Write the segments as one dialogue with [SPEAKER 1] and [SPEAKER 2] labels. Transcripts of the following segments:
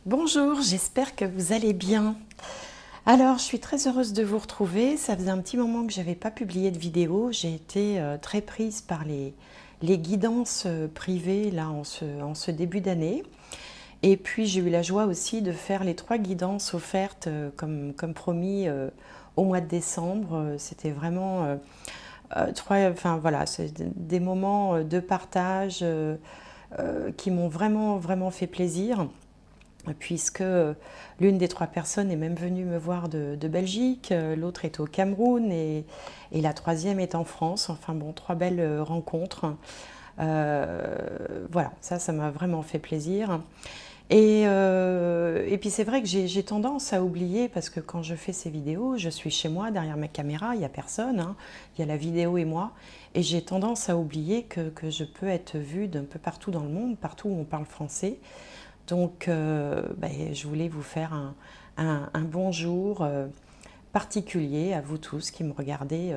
[SPEAKER 1] Bonjour, j'espère que vous allez bien. Alors, je suis très heureuse de vous retrouver. Ça faisait un petit moment que je n'avais pas publié de vidéo. J'ai été très prise par les guidances privées là, en ce début d'année. Et puis, j'ai eu la joie aussi de faire les 3 guidances offertes comme promis au mois de décembre. C'était vraiment enfin voilà, c'est des moments de partage qui m'ont vraiment fait plaisir, puisque l'une des 3 personnes est même venue me voir de Belgique, l'autre est au Cameroun et la troisième est en France. Enfin bon, 3 belles rencontres. Voilà, ça m'a vraiment fait plaisir. Et puis c'est vrai que j'ai tendance à oublier, parce que quand je fais ces vidéos, je suis chez moi, derrière ma caméra, il n'y a personne, hein, il y a la vidéo et moi, et j'ai tendance à oublier que je peux être vue d'un peu partout dans le monde, partout où on parle français. Donc je voulais vous faire un bonjour particulier à vous tous qui me regardez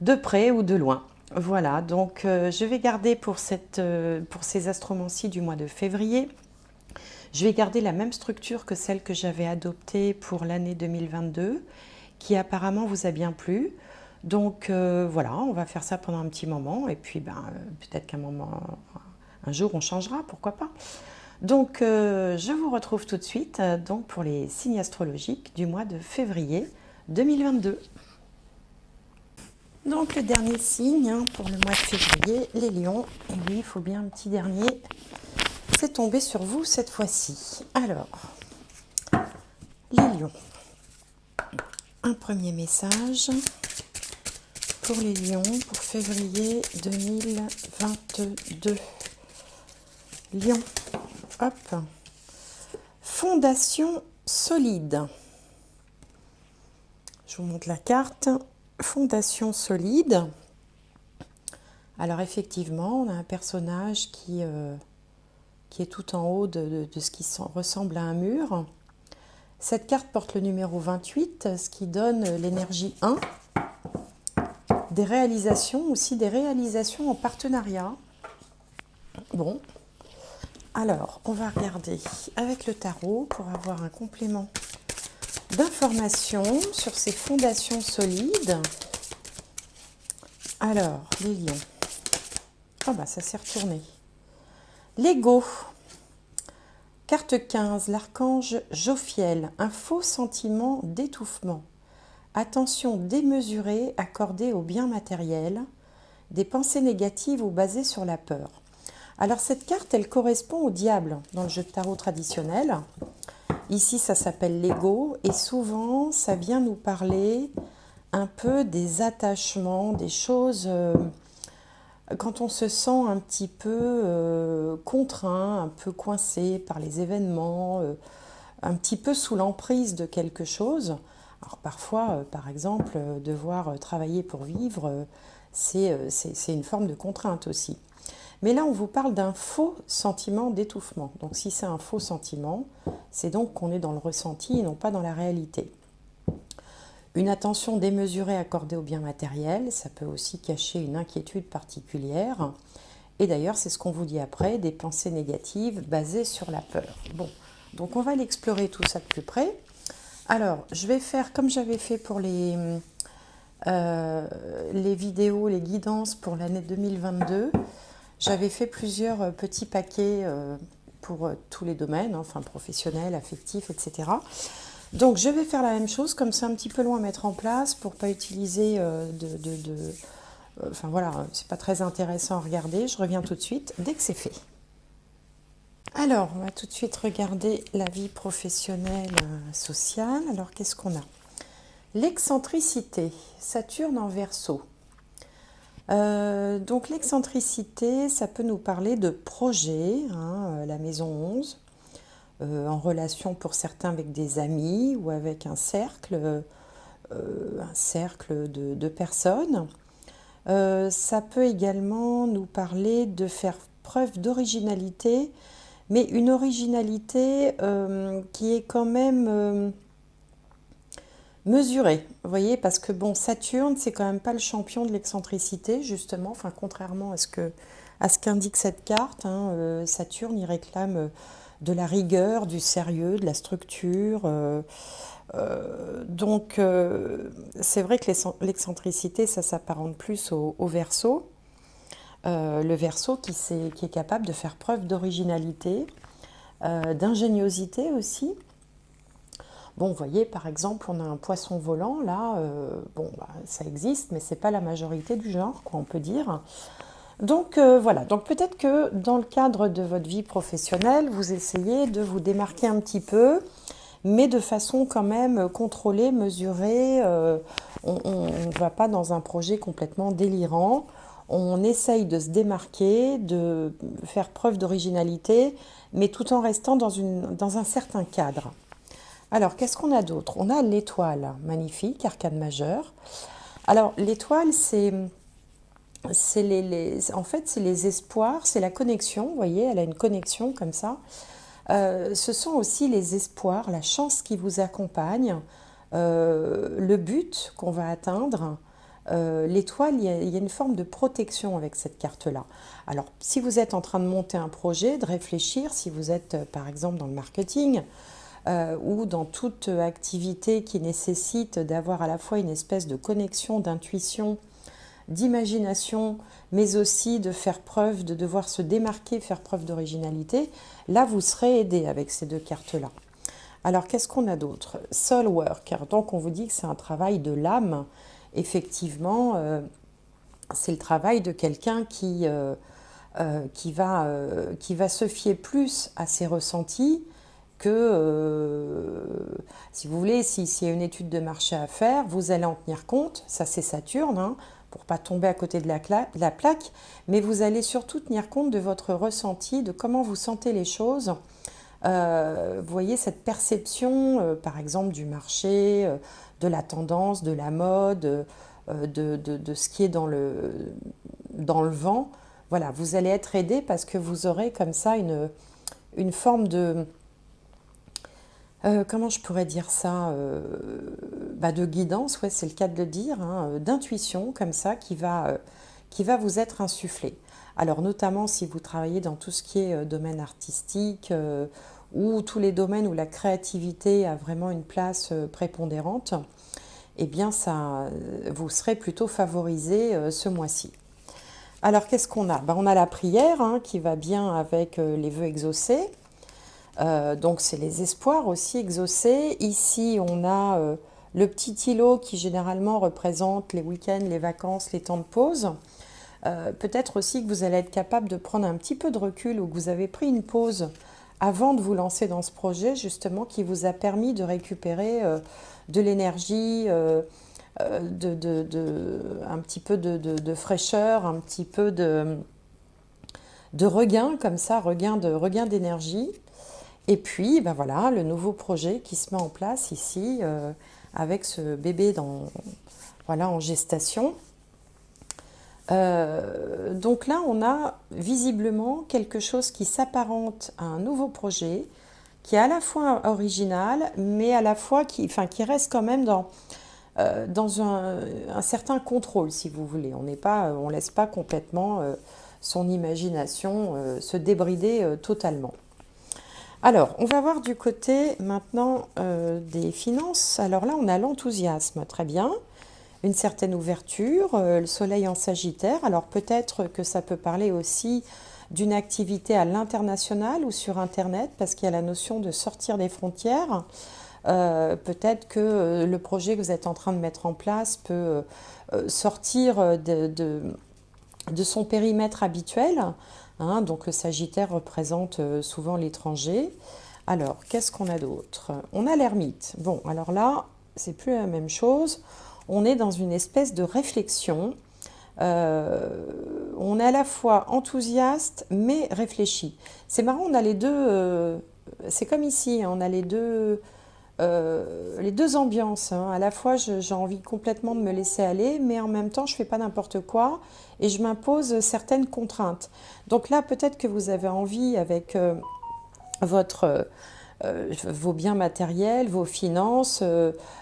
[SPEAKER 1] de près ou de loin. Voilà, donc je vais garder pour ces astromancies du mois de février. Je vais garder la même structure que celle que j'avais adoptée pour l'année 2022, qui apparemment vous a bien plu. Donc voilà, on va faire ça pendant un petit moment, et puis peut-être un jour on changera, pourquoi pas. Donc je vous retrouve tout de suite donc pour les signes astrologiques du mois de février 2022. Donc le dernier signe pour le mois de février, les lions. Et oui, il faut bien un petit dernier. C'est tombé sur vous cette fois-ci. Alors, les lions. Un premier message pour les lions pour février 2022. Lion, hop. Fondation solide. Je vous montre la carte. Fondation solide. Alors effectivement, on a un personnage qui est tout en haut de ce qui ressemble à un mur. Cette carte porte le numéro 28, ce qui donne l'énergie 1. Des réalisations, aussi des réalisations en partenariat. Bon, alors on va regarder avec le tarot pour avoir un complément d'informations sur ces fondations solides. Alors, les lions. Ah bah ça s'est retourné. L'ego. Carte 15, l'archange Jophiel, un faux sentiment d'étouffement. Attention démesurée accordée au bien matériel, des pensées négatives ou basées sur la peur. Alors cette carte, elle correspond au diable dans le jeu de tarot traditionnel. Ici, ça s'appelle l'ego et souvent, ça vient nous parler un peu des attachements, des choses... quand on se sent un petit peu contraint, un peu coincé par les événements, un petit peu sous l'emprise de quelque chose. Alors parfois, par exemple, devoir travailler pour vivre, c'est une forme de contrainte aussi. Mais là, on vous parle d'un faux sentiment d'étouffement. Donc si c'est un faux sentiment, c'est donc qu'on est dans le ressenti et non pas dans la réalité. Une attention démesurée accordée au bien matériel, ça peut aussi cacher une inquiétude particulière. Et d'ailleurs, c'est ce qu'on vous dit après, des pensées négatives basées sur la peur. Bon, donc on va l'explorer tout ça de plus près. Alors, je vais faire comme j'avais fait pour les vidéos, les guidances pour l'année 2022. J'avais fait plusieurs petits paquets pour tous les domaines, enfin professionnels, affectifs, etc. Donc je vais faire la même chose, comme c'est un petit peu long à mettre en place pour pas utiliser enfin voilà, c'est pas très intéressant à regarder. Je reviens tout de suite dès que c'est fait. Alors, on va tout de suite regarder la vie professionnelle sociale. Alors, qu'est-ce qu'on a? L'excentricité, Saturne en Verseau. Donc l'excentricité, ça peut nous parler de projet, hein, la maison 11, en relation pour certains avec des amis ou avec un cercle de personnes. Ça peut également nous parler de faire preuve d'originalité, mais une originalité qui est quand même mesurée, vous voyez, parce que bon, Saturne, c'est quand même pas le champion de l'excentricité, justement, enfin, contrairement à ce qu'indique cette carte, hein, Saturne, il réclame de la rigueur, du sérieux, de la structure. Donc, c'est vrai que l'excentricité, ça s'apparente plus au Verseau. Le Verseau qui est capable de faire preuve d'originalité, d'ingéniosité aussi. Bon, vous voyez, par exemple, on a un poisson volant, là, bon, bah, ça existe, mais c'est pas la majorité du genre, quoi, on peut dire. Donc, voilà, donc peut-être que dans le cadre de votre vie professionnelle, vous essayez de vous démarquer un petit peu, mais de façon quand même contrôlée, mesurée. On ne va pas dans un projet complètement délirant. On essaye de se démarquer, de faire preuve d'originalité, mais tout en restant dans un certain cadre. Alors, qu'est-ce qu'on a d'autre? On a l'étoile, magnifique, arcane majeure. Alors, l'étoile, en fait, c'est les espoirs, c'est la connexion, vous voyez, elle a une connexion comme ça. Ce sont aussi les espoirs, la chance qui vous accompagne, le but qu'on va atteindre. L'étoile, il y a une forme de protection avec cette carte-là. Alors, si vous êtes en train de monter un projet, de réfléchir, si vous êtes par exemple dans le marketing, ou dans toute activité qui nécessite d'avoir à la fois une espèce de connexion, d'intuition, d'imagination, mais aussi de faire preuve, de devoir se démarquer, faire preuve d'originalité, là vous serez aidé avec ces deux cartes-là. Alors qu'est-ce qu'on a d'autre? Soul work, donc on vous dit que c'est un travail de l'âme. Effectivement, c'est le travail de quelqu'un qui va se fier plus à ses ressentis, que, si vous voulez, s'il y a une étude de marché à faire, vous allez en tenir compte, ça c'est Saturne, hein, pour ne pas tomber à côté de la plaque, mais vous allez surtout tenir compte de votre ressenti, de comment vous sentez les choses. Vous voyez cette perception, par exemple, du marché, de la tendance, de la mode, de ce qui est dans le vent. Voilà, vous allez être aidé parce que vous aurez comme ça une forme de... comment je pourrais dire ça, de guidance, ouais, c'est le cas de le dire, hein, d'intuition comme ça qui va vous être insufflée. Alors notamment si vous travaillez dans tout ce qui est domaine artistique ou tous les domaines où la créativité a vraiment une place prépondérante, eh bien ça, vous serez plutôt favorisé ce mois-ci. Alors qu'est-ce qu'on a? On a la prière, hein, qui va bien avec les vœux exaucés. Donc c'est les espoirs aussi exaucés. Ici on a le petit îlot qui généralement représente les week-ends, les vacances, les temps de pause. Peut-être aussi que vous allez être capable de prendre un petit peu de recul ou que vous avez pris une pause avant de vous lancer dans ce projet, justement, qui vous a permis de récupérer de l'énergie, un petit peu de fraîcheur, un petit peu de regain, comme ça, regain d'énergie. Et puis, voilà, le nouveau projet qui se met en place ici, avec ce bébé en gestation. Donc là, on a visiblement quelque chose qui s'apparente à un nouveau projet, qui est à la fois original, mais à la fois qui reste quand même dans un certain contrôle, si vous voulez. On laisse pas complètement son imagination se débrider totalement. Alors, on va voir du côté maintenant des finances. Alors là, on a l'enthousiasme, très bien. Une certaine ouverture, le soleil en Sagittaire. Alors peut-être que ça peut parler aussi d'une activité à l'international ou sur Internet, parce qu'il y a la notion de sortir des frontières. Peut-être que le projet que vous êtes en train de mettre en place peut sortir de son périmètre habituel. Hein, donc le Sagittaire représente souvent l'étranger. Alors, qu'est-ce qu'on a d'autre? On a l'ermite. Bon, alors là, c'est plus la même chose. On est dans une espèce de réflexion. On est à la fois enthousiaste, mais réfléchi. C'est marrant, on a les deux... c'est comme ici, hein, on a les deux ambiances. Hein. À la fois, j'ai envie complètement de me laisser aller, mais en même temps, je ne fais pas n'importe quoi et je m'impose certaines contraintes. Donc là, peut-être que vous avez envie, avec vos biens matériels, vos finances,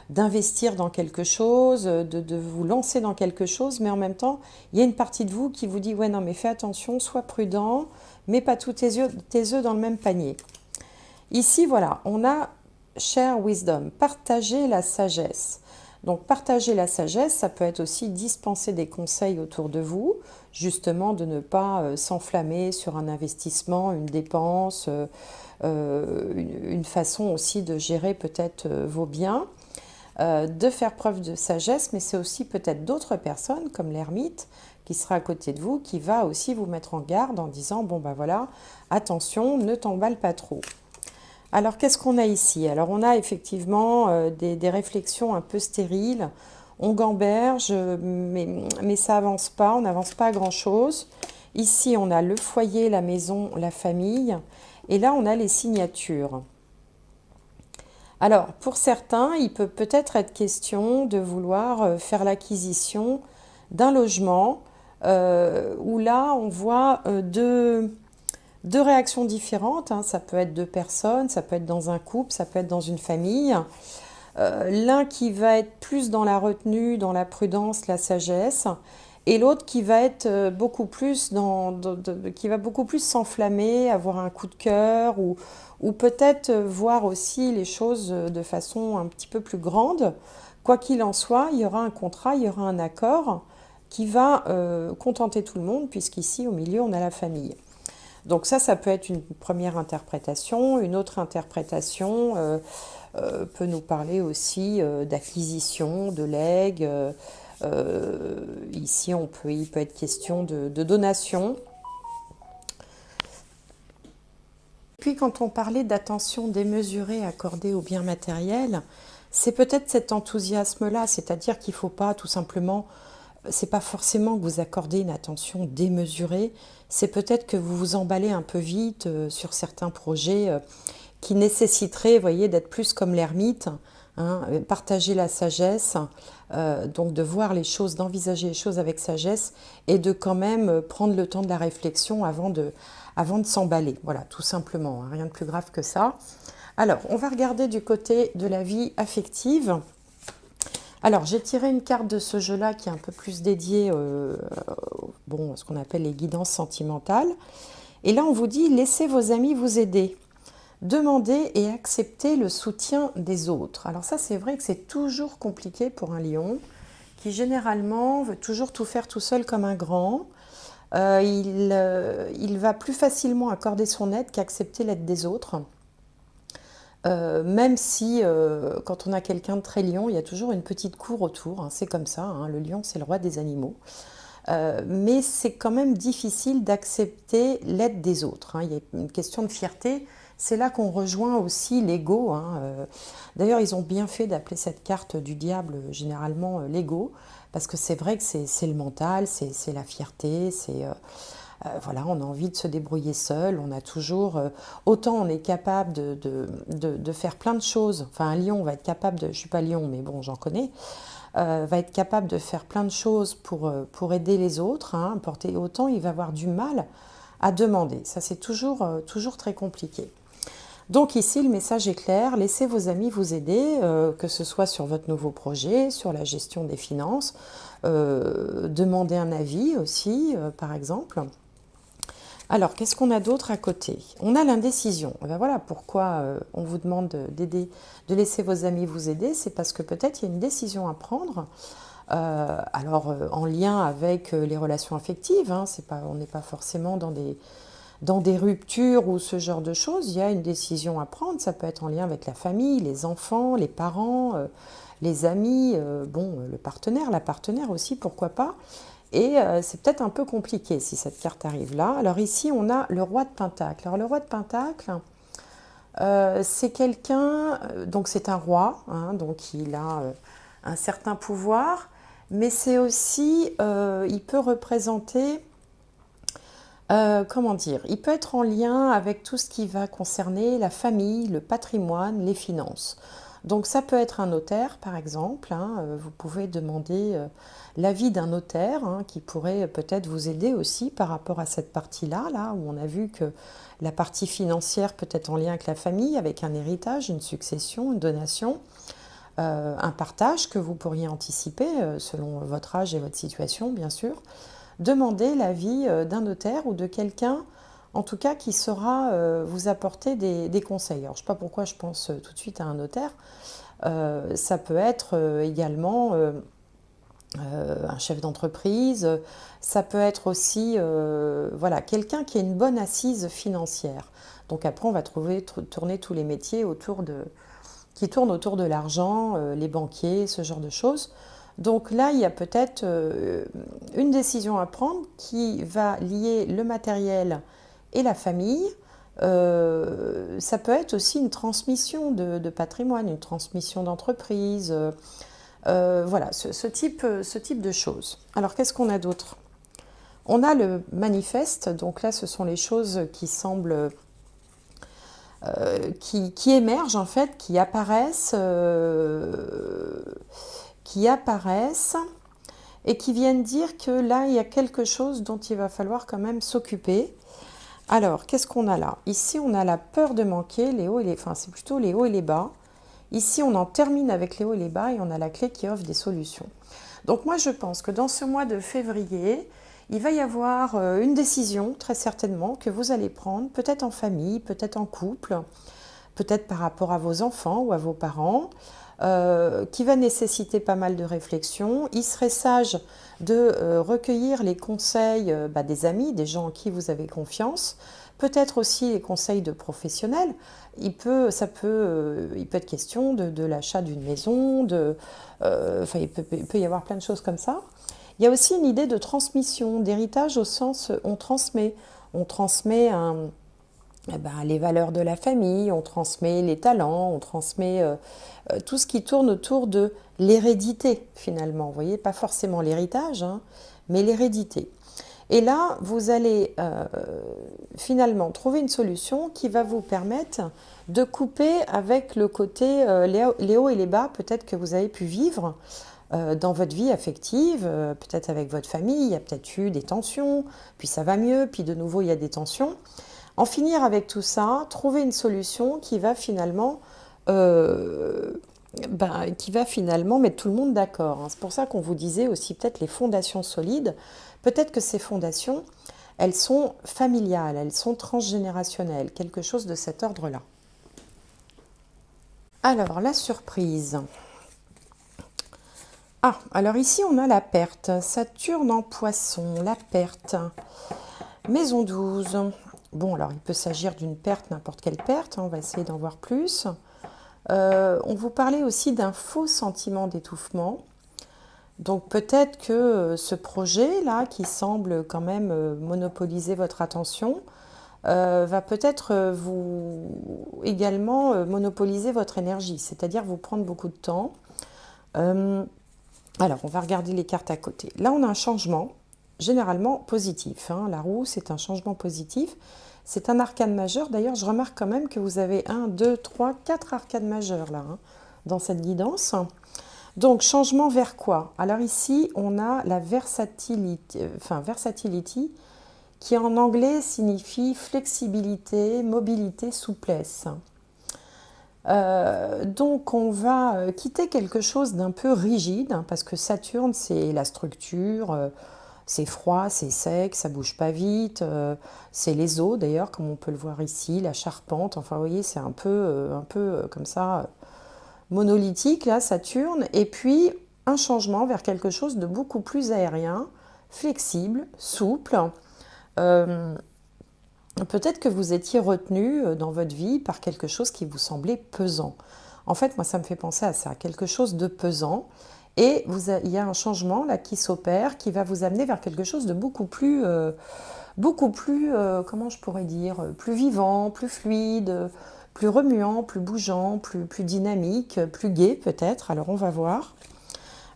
[SPEAKER 1] d'investir dans quelque chose, de vous lancer dans quelque chose, mais en même temps, il y a une partie de vous qui vous dit « Ouais, non, mais fais attention, sois prudent, mets pas tous tes œufs dans le même panier ». Ici, voilà, on a share wisdom, partager la sagesse. Donc partager la sagesse, ça peut être aussi dispenser des conseils autour de vous, justement de ne pas s'enflammer sur un investissement, une dépense, une façon aussi de gérer peut-être vos biens, de faire preuve de sagesse, mais c'est aussi peut-être d'autres personnes, comme l'ermite, qui sera à côté de vous, qui va aussi vous mettre en garde en disant, bon ben voilà, attention, ne t'emballe pas trop. Alors, qu'est-ce qu'on a ici? Alors, on a effectivement des réflexions un peu stériles. On gamberge, mais ça avance pas, on n'avance pas à grand-chose. Ici, on a le foyer, la maison, la famille. Et là, on a les signatures. Alors, pour certains, il peut peut-être être question de vouloir faire l'acquisition d'un logement où là, on voit deux réactions différentes, hein. Ça peut être deux personnes, ça peut être dans un couple, ça peut être dans une famille. L'un qui va être plus dans la retenue, dans la prudence, la sagesse, et l'autre qui va être qui va beaucoup plus s'enflammer, avoir un coup de cœur, ou peut-être voir aussi les choses de façon un petit peu plus grande. Quoi qu'il en soit, il y aura un contrat, il y aura un accord qui va contenter tout le monde, puisqu'ici, au milieu, on a la famille. Donc ça peut être une première interprétation. Une autre interprétation peut nous parler aussi d'acquisition, de legs. Ici, il peut être question de donation. Puis quand on parlait d'attention démesurée accordée aux biens matériels, c'est peut-être cet enthousiasme-là, c'est-à-dire qu'il ne faut pas tout simplement, c'est pas forcément que vous accordez une attention démesurée, c'est peut-être que vous vous emballez un peu vite sur certains projets qui nécessiteraient, vous voyez, d'être plus comme l'ermite, hein, partager la sagesse, donc de voir les choses, d'envisager les choses avec sagesse et de quand même prendre le temps de la réflexion avant de s'emballer. Voilà, tout simplement, hein, rien de plus grave que ça. Alors, on va regarder du côté de la vie affective. Alors, j'ai tiré une carte de ce jeu-là qui est un peu plus dédiée à ce qu'on appelle les guidances sentimentales. Et là, on vous dit, laissez vos amis vous aider. Demandez et acceptez le soutien des autres. Alors ça, c'est vrai que c'est toujours compliqué pour un lion qui, généralement, veut toujours tout faire tout seul comme un grand. Il va plus facilement accorder son aide qu'accepter l'aide des autres. Même si, quand on a quelqu'un de très lion, il y a toujours une petite cour autour, hein, c'est comme ça, hein, le lion c'est le roi des animaux. Mais c'est quand même difficile d'accepter l'aide des autres, hein. Il y a une question de fierté, c'est là qu'on rejoint aussi l'ego, hein. D'ailleurs, ils ont bien fait d'appeler cette carte du diable généralement l'ego, parce que c'est vrai que c'est le mental, c'est la fierté, voilà, on a envie de se débrouiller seul, on a toujours... autant on est capable de faire plein de choses, enfin un lion va être capable de... Je ne suis pas lion, mais bon, j'en connais, va être capable de faire plein de choses pour aider les autres, hein, autant il va avoir du mal à demander. Ça, c'est toujours très compliqué. Donc ici, le message est clair, laissez vos amis vous aider, que ce soit sur votre nouveau projet, sur la gestion des finances, demandez un avis aussi, par exemple. Alors, qu'est-ce qu'on a d'autre à côté? On a l'indécision. Ben voilà pourquoi on vous demande d'aider, de laisser vos amis vous aider, c'est parce que peut-être il y a une décision à prendre, en lien avec les relations affectives, hein, on n'est pas forcément dans des ruptures ou ce genre de choses, il y a une décision à prendre, ça peut être en lien avec la famille, les enfants, les parents, les amis, le partenaire, la partenaire aussi, pourquoi pas. Et c'est peut-être un peu compliqué si cette carte arrive là. Alors ici, on a le roi de Pentacle. Alors le roi de Pentacle, c'est quelqu'un, donc c'est un roi, hein, donc il a un certain pouvoir, mais c'est aussi, il peut représenter... comment dire, il peut être en lien avec tout ce qui va concerner la famille, le patrimoine, les finances. Donc ça peut être un notaire par exemple, hein, vous pouvez demander l'avis d'un notaire, hein, qui pourrait peut-être vous aider aussi par rapport à cette partie-là, là où on a vu que la partie financière peut être en lien avec la famille, avec un héritage, une succession, une donation, un partage que vous pourriez anticiper selon votre âge et votre situation bien sûr. Demandez l'avis d'un notaire ou de quelqu'un en tout cas qui saura vous apporter des conseils. Alors je ne sais pas pourquoi je pense tout de suite à un notaire. Ça peut être également un chef d'entreprise, ça peut être aussi voilà, quelqu'un qui a une bonne assise financière. Donc après, on va tourner tous les métiers qui tournent autour de l'argent, les banquiers, ce genre de choses. Donc là, il y a peut-être une décision à prendre qui va lier le matériel et la famille. Ça peut être aussi une transmission de patrimoine, une transmission d'entreprise. Voilà, ce type de choses. Alors, qu'est-ce qu'on a d'autre? On a le manifeste. Donc là, ce sont les choses qui semblent... qui émergent en fait, qui apparaissent et qui viennent dire que là, il y a quelque chose dont il va falloir quand même s'occuper. Alors, qu'est-ce qu'on a là? Ici, on a la peur de manquer, les hauts et les... Enfin, c'est plutôt les hauts et les bas. Ici, on en termine avec les hauts et les bas et on a la clé qui offre des solutions. Donc moi, je pense que dans ce mois de février, il va y avoir une décision, très certainement, que vous allez prendre, peut-être en famille, peut-être en couple, peut-être par rapport à vos enfants ou à vos parents, qui va nécessiter pas mal de réflexion. Il serait sage de recueillir les conseils des amis, des gens en qui vous avez confiance, peut-être aussi les conseils de professionnels. Il peut être question de l'achat d'une maison, il peut y avoir plein de choses comme ça. Il y a aussi une idée de transmission, d'héritage au sens on transmet. On transmet les valeurs de la famille, on transmet les talents, on transmet tout ce qui tourne autour de l'hérédité finalement. Vous voyez, pas forcément l'héritage, hein, mais l'hérédité. Et là, vous allez finalement trouver une solution qui va vous permettre de couper avec le côté les hauts et les bas peut-être que vous avez pu vivre dans votre vie affective, peut-être avec votre famille, il y a peut-être eu des tensions, puis ça va mieux, puis de nouveau il y a des tensions. En finir avec tout ça, trouver une solution qui va finalement mettre tout le monde d'accord. C'est pour ça qu'on vous disait aussi peut-être les fondations solides. Peut-être que ces fondations, elles sont familiales, elles sont transgénérationnelles, quelque chose de cet ordre-là. Alors, la surprise. Ah, alors ici, on a la perte. Saturne en poisson, la perte. Maison 12. Bon, alors il peut s'agir d'une perte, n'importe quelle perte. On va essayer d'en voir plus. On vous parlait aussi d'un faux sentiment d'étouffement. Donc peut-être que ce projet-là, qui semble quand même monopoliser votre attention, va peut-être également monopoliser votre énergie, c'est-à-dire vous prendre beaucoup de temps. Alors, on va regarder les cartes à côté. Là, on a un changement, généralement positif. Hein. La roue, c'est un changement positif. C'est un arcane majeur. D'ailleurs, je remarque quand même que vous avez 1, 2, 3, 4 arcanes majeurs là, hein, dans cette guidance. Donc, changement vers quoi? Alors ici, on a la versatility, qui en anglais signifie flexibilité, mobilité, souplesse. Donc on va quitter quelque chose d'un peu rigide, hein, parce que Saturne, c'est la structure, c'est froid, c'est sec, ça bouge pas vite, c'est les os d'ailleurs, comme on peut le voir ici, la charpente, enfin vous voyez, c'est un peu comme ça, monolithique là, Saturne, et puis un changement vers quelque chose de beaucoup plus aérien, flexible, souple. Peut-être que vous étiez retenu dans votre vie par quelque chose qui vous semblait pesant. En fait, moi, ça me fait penser à ça, quelque chose de pesant. Et il y a un changement là qui s'opère, qui va vous amener vers quelque chose de beaucoup plus, comment je pourrais dire, plus vivant, plus fluide, plus remuant, plus bougeant, plus dynamique, plus gai peut-être. Alors, on va voir.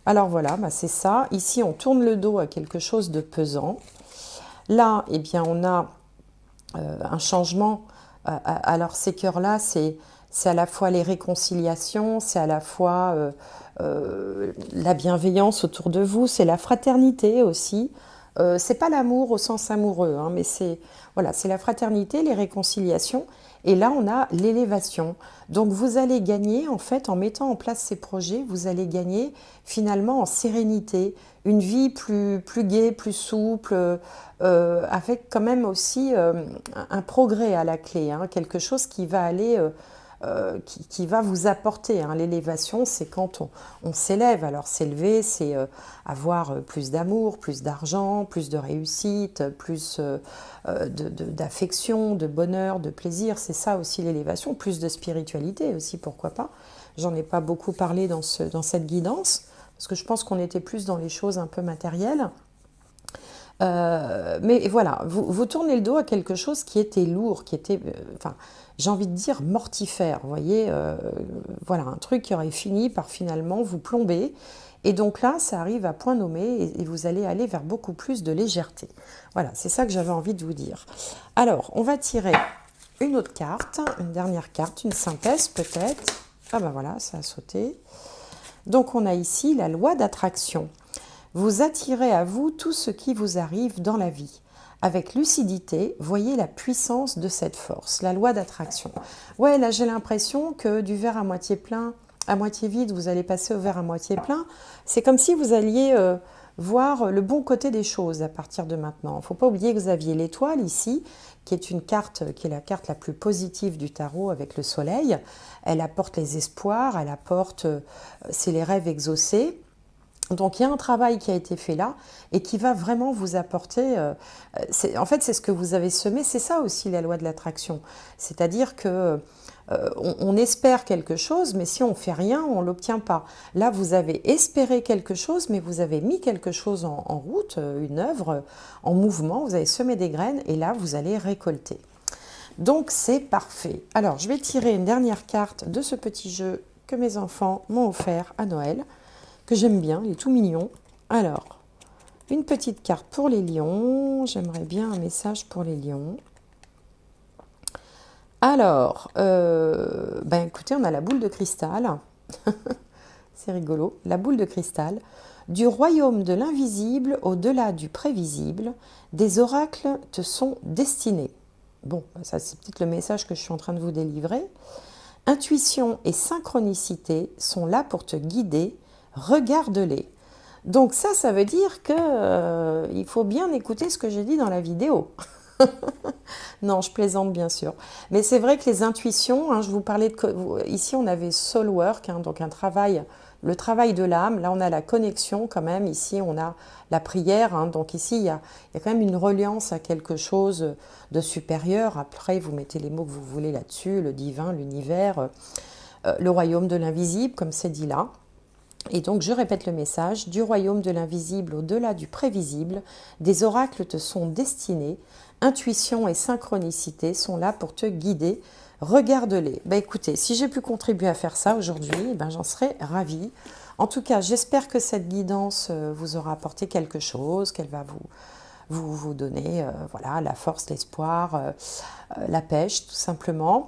[SPEAKER 1] Alors voilà, c'est ça. Ici, on tourne le dos à quelque chose de pesant. Là, eh bien, on a un changement. Alors ces cœurs-là, c'est à la fois les réconciliations, c'est à la fois la bienveillance autour de vous, c'est la fraternité aussi. C'est pas l'amour au sens amoureux, hein, mais c'est voilà, c'est la fraternité, les réconciliations Et là, on a l'élévation. Donc, vous allez gagner, en fait, en mettant en place ces projets, vous allez gagner finalement en sérénité, une vie plus gaie, plus souple, avec quand même aussi un progrès à la clé, hein, quelque chose qui va aller, qui va vous apporter. Hein. L'élévation, c'est quand on s'élève. Alors, s'élever, c'est avoir plus d'amour, plus d'argent, plus de réussite, plus d'affection, de bonheur, de plaisir. C'est ça aussi l'élévation, plus de spiritualité aussi, pourquoi pas. J'en ai pas beaucoup parlé dans cette guidance, parce que je pense qu'on était plus dans les choses un peu matérielles. Mais voilà, vous tournez le dos à quelque chose qui était lourd, qui était, enfin, j'ai envie de dire mortifère, vous voyez, voilà, un truc qui aurait fini par finalement vous plomber. Et donc là, ça arrive à point nommé et vous allez aller vers beaucoup plus de légèreté. Voilà, c'est ça que j'avais envie de vous dire. Alors, on va tirer une autre carte, une dernière carte, une synthèse peut-être. Ah ben voilà, ça a sauté. Donc on a ici la loi d'attraction. Vous attirez à vous tout ce qui vous arrive dans la vie. Avec lucidité, voyez la puissance de cette force, la loi d'attraction. Ouais, là j'ai l'impression que du verre à moitié plein, à moitié vide, vous allez passer au verre à moitié plein. C'est comme si vous alliez voir le bon côté des choses à partir de maintenant. Il ne faut pas oublier que vous aviez l'étoile ici, qui est une carte, qui est la carte la plus positive du tarot avec le soleil. Elle apporte les espoirs, elle apporte, c'est les rêves exaucés. Donc il y a un travail qui a été fait là et qui va vraiment vous apporter, en fait c'est ce que vous avez semé, c'est ça aussi la loi de l'attraction. C'est-à-dire que on espère quelque chose, mais si on ne fait rien, on ne l'obtient pas. Là vous avez espéré quelque chose, mais vous avez mis quelque chose en route, une œuvre en mouvement, vous avez semé des graines et là vous allez récolter. Donc c'est parfait. Alors je vais tirer une dernière carte de ce petit jeu que mes enfants m'ont offert à Noël, que j'aime bien, il est tout mignon. Alors, une petite carte pour les lions. J'aimerais bien un message pour les lions. Alors, ben écoutez, on a la boule de cristal. C'est rigolo, la boule de cristal. Du royaume de l'invisible au-delà du prévisible, des oracles te sont destinés. Bon, ça c'est peut-être le message que je suis en train de vous délivrer. Intuition et synchronicité sont là pour te guider. Regarde-les. Donc ça veut dire que il faut bien écouter ce que j'ai dit dans la vidéo. Non, je plaisante bien sûr. Mais c'est vrai que les intuitions, hein, je vous parlais de... Ici, on avait soul work, hein, donc un travail, le travail de l'âme. Là, on a la connexion quand même. Ici, on a la prière. Hein, donc ici, il y a quand même une reliance à quelque chose de supérieur. Après, vous mettez les mots que vous voulez là-dessus, le divin, l'univers, le royaume de l'invisible, comme c'est dit là. Et donc, je répète le message, du royaume de l'invisible au-delà du prévisible, des oracles te sont destinés, intuition et synchronicité sont là pour te guider, regarde-les. Ben, écoutez, si j'ai pu contribuer à faire ça aujourd'hui, ben, j'en serais ravie. En tout cas, j'espère que cette guidance vous aura apporté quelque chose, qu'elle va vous donner voilà, la force, l'espoir, la pêche, tout simplement.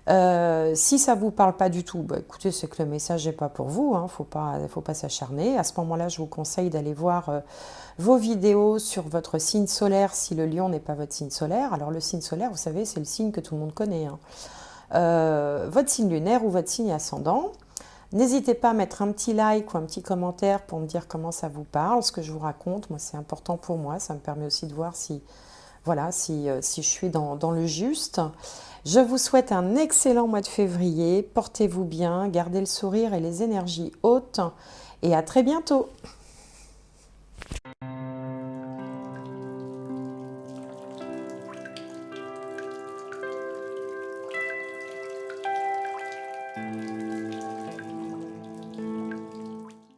[SPEAKER 1] Si ça ne vous parle pas du tout, bah, écoutez, c'est que le message n'est pas pour vous, hein, faut pas s'acharner. À ce moment-là, je vous conseille d'aller voir vos vidéos sur votre signe solaire si le lion n'est pas votre signe solaire. Alors le signe solaire, vous savez, c'est le signe que tout le monde connaît. Hein. Votre signe lunaire ou votre signe ascendant. N'hésitez pas à mettre un petit like ou un petit commentaire pour me dire comment ça vous parle, ce que je vous raconte. Moi, c'est important pour moi, ça me permet aussi de voir si, voilà, si je suis dans le juste. Je vous souhaite un excellent mois de février. Portez-vous bien, gardez le sourire et les énergies hautes. Et à très bientôt.